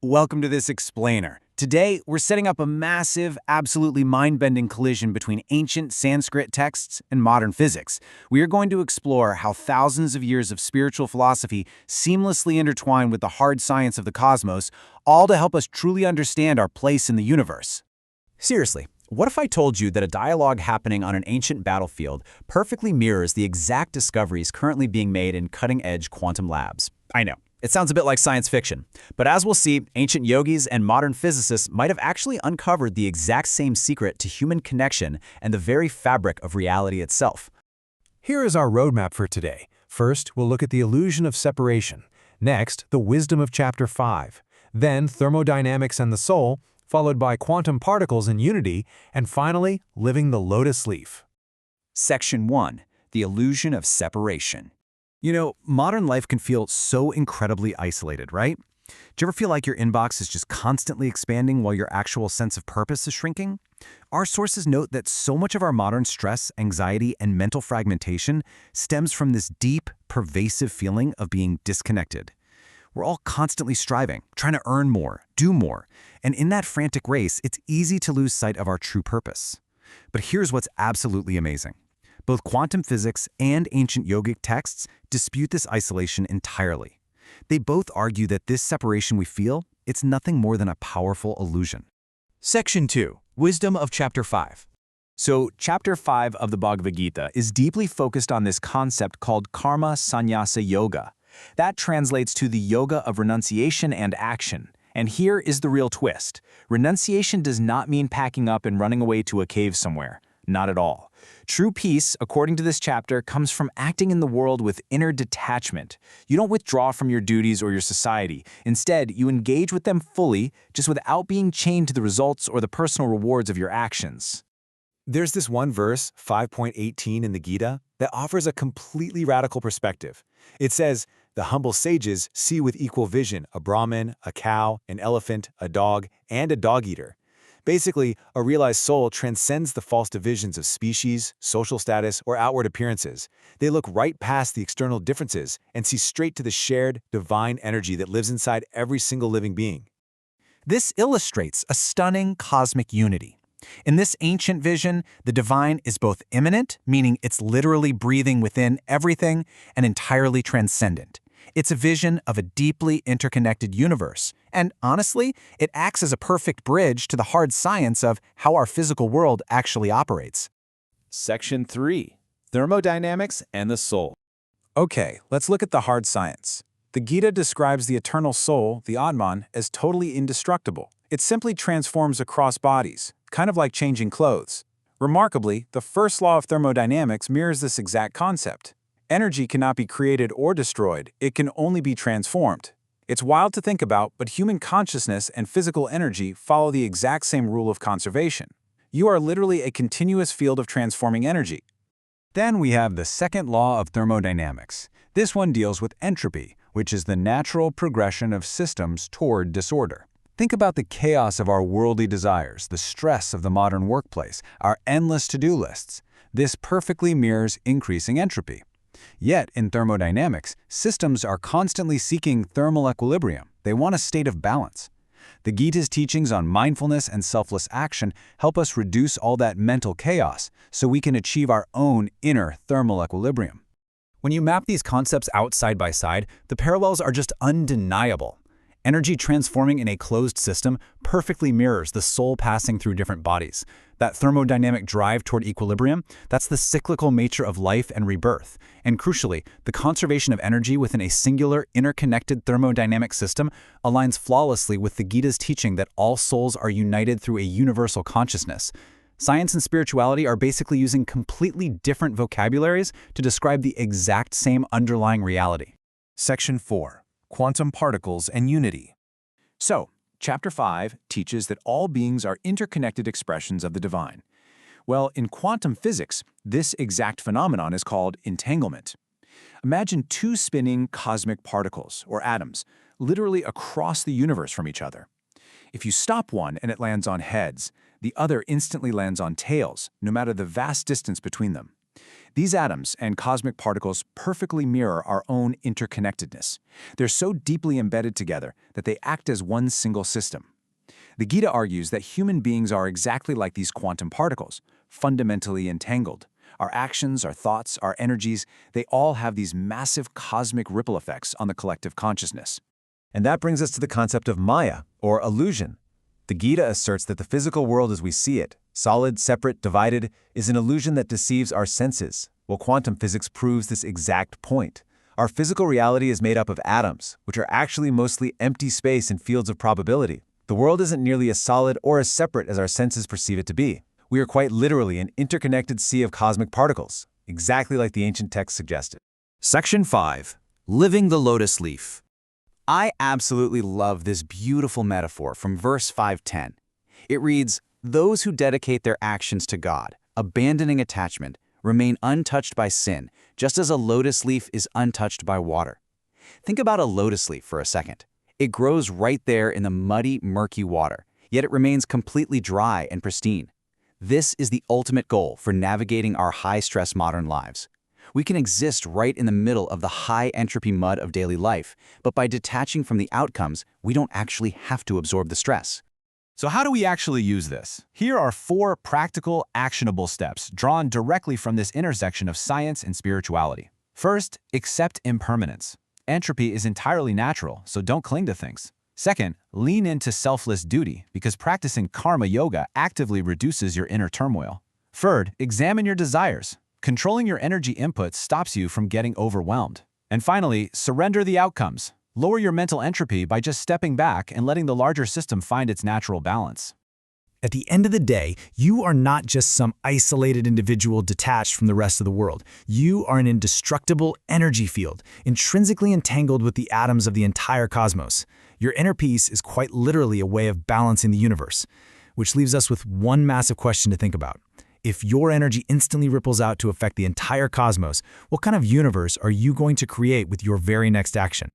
Welcome to this explainer. Today, we're setting up a massive, absolutely mind-bending collision between ancient Sanskrit texts and modern physics. We are going to explore how thousands of years of spiritual philosophy seamlessly intertwine with the hard science of the cosmos, all to help us truly understand our place in the universe. Seriously, what if I told you that a dialogue happening on an ancient battlefield perfectly mirrors the exact discoveries currently being made in cutting-edge quantum labs? I know. It sounds a bit like science fiction, but as we'll see, ancient yogis and modern physicists might have actually uncovered the exact same secret to human connection and the very fabric of reality itself. Here is our roadmap for today. First, we'll look at the illusion of separation. Next, the wisdom of Chapter 5. Then, thermodynamics and the soul, followed by quantum particles and unity, and finally, living the lotus leaf. Section 1. The illusion of separation. You know, modern life can feel so incredibly isolated, right? Do you ever feel like your inbox is just constantly expanding while your actual sense of purpose is shrinking? Our sources note that so much of our modern stress, anxiety, and mental fragmentation stems from this deep, pervasive feeling of being disconnected. We're all constantly striving, trying to earn more, do more, and in that frantic race, it's easy to lose sight of our true purpose. But here's what's absolutely amazing. Both quantum physics and ancient yogic texts dispute this isolation entirely. They both argue that this separation we feel, it's nothing more than a powerful illusion. Section 2. Wisdom of Chapter 5. So, Chapter 5 of the Bhagavad Gita is deeply focused on this concept called karma sannyasa yoga. That translates to the yoga of renunciation and action. And here is the real twist. Renunciation does not mean packing up and running away to a cave somewhere. Not at all. True peace, according to this chapter, comes from acting in the world with inner detachment. You don't withdraw from your duties or your society. Instead, you engage with them fully, just without being chained to the results or the personal rewards of your actions. There's this one verse, 5.18 in the Gita, that offers a completely radical perspective. It says, "The humble sages see with equal vision a Brahmin, a cow, an elephant, a dog, and a dog-eater." Basically, a realized soul transcends the false divisions of species, social status, or outward appearances. They look right past the external differences and see straight to the shared, divine energy that lives inside every single living being. This illustrates a stunning cosmic unity. In this ancient vision, the divine is both immanent, meaning it's literally breathing within everything, and entirely transcendent. It's a vision of a deeply interconnected universe, and honestly, it acts as a perfect bridge to the hard science of how our physical world actually operates. Section 3. Thermodynamics and the soul. Okay, let's look at the hard science. The Gita describes the eternal soul, the Atman, as totally indestructible. It simply transforms across bodies, kind of like changing clothes. Remarkably, the first law of thermodynamics mirrors this exact concept. Energy cannot be created or destroyed, it can only be transformed. It's wild to think about, but human consciousness and physical energy follow the exact same rule of conservation. You are literally a continuous field of transforming energy. Then we have the second law of thermodynamics. This one deals with entropy, which is the natural progression of systems toward disorder. Think about the chaos of our worldly desires, the stress of the modern workplace, our endless to-do lists. This perfectly mirrors increasing entropy. Yet, in thermodynamics, systems are constantly seeking thermal equilibrium. They want a state of balance. The Gita's teachings on mindfulness and selfless action help us reduce all that mental chaos so we can achieve our own inner thermal equilibrium. When you map these concepts out side by side, the parallels are just undeniable. Energy transforming in a closed system perfectly mirrors the soul passing through different bodies. That thermodynamic drive toward equilibrium, that's the cyclical nature of life and rebirth. And crucially, the conservation of energy within a singular, interconnected thermodynamic system aligns flawlessly with the Gita's teaching that all souls are united through a universal consciousness. Science and spirituality are basically using completely different vocabularies to describe the exact same underlying reality. Section 4. Quantum particles and unity. So, Chapter 5 teaches that all beings are interconnected expressions of the divine. Well, in quantum physics, this exact phenomenon is called entanglement. Imagine two spinning cosmic particles, or atoms, literally across the universe from each other. If you stop one and it lands on heads, the other instantly lands on tails, no matter the vast distance between them. These atoms and cosmic particles perfectly mirror our own interconnectedness. They're so deeply embedded together that they act as one single system. The Gita argues that human beings are exactly like these quantum particles, fundamentally entangled. Our actions, our thoughts, our energies, they all have these massive cosmic ripple effects on the collective consciousness. And that brings us to the concept of Maya, or illusion. The Gita asserts that the physical world as we see it, solid, separate, divided, is an illusion that deceives our senses, while quantum physics proves this exact point. Our physical reality is made up of atoms, which are actually mostly empty space and fields of probability. The world isn't nearly as solid or as separate as our senses perceive it to be. We are quite literally an interconnected sea of cosmic particles, exactly like the ancient text suggested. Section 5. Living the lotus leaf. I absolutely love this beautiful metaphor from verse 5:10. It reads, "Those who dedicate their actions to God, abandoning attachment, remain untouched by sin, just as a lotus leaf is untouched by water." Think about a lotus leaf for a second. It grows right there in the muddy, murky water, yet it remains completely dry and pristine. This is the ultimate goal for navigating our high-stress modern lives. We can exist right in the middle of the high-entropy mud of daily life, but by detaching from the outcomes, we don't actually have to absorb the stress. So how do we actually use this? Here are 4 practical, actionable steps drawn directly from this intersection of science and spirituality. First, accept impermanence. Entropy is entirely natural, so don't cling to things. Second, lean into selfless duty, because practicing karma yoga actively reduces your inner turmoil. Third, examine your desires. Controlling your energy input stops you from getting overwhelmed. And finally, surrender the outcomes. Lower your mental entropy by just stepping back and letting the larger system find its natural balance. At the end of the day, you are not just some isolated individual detached from the rest of the world. You are an indestructible energy field, intrinsically entangled with the atoms of the entire cosmos. Your inner peace is quite literally a way of balancing the universe, which leaves us with one massive question to think about. If your energy instantly ripples out to affect the entire cosmos, what kind of universe are you going to create with your very next action?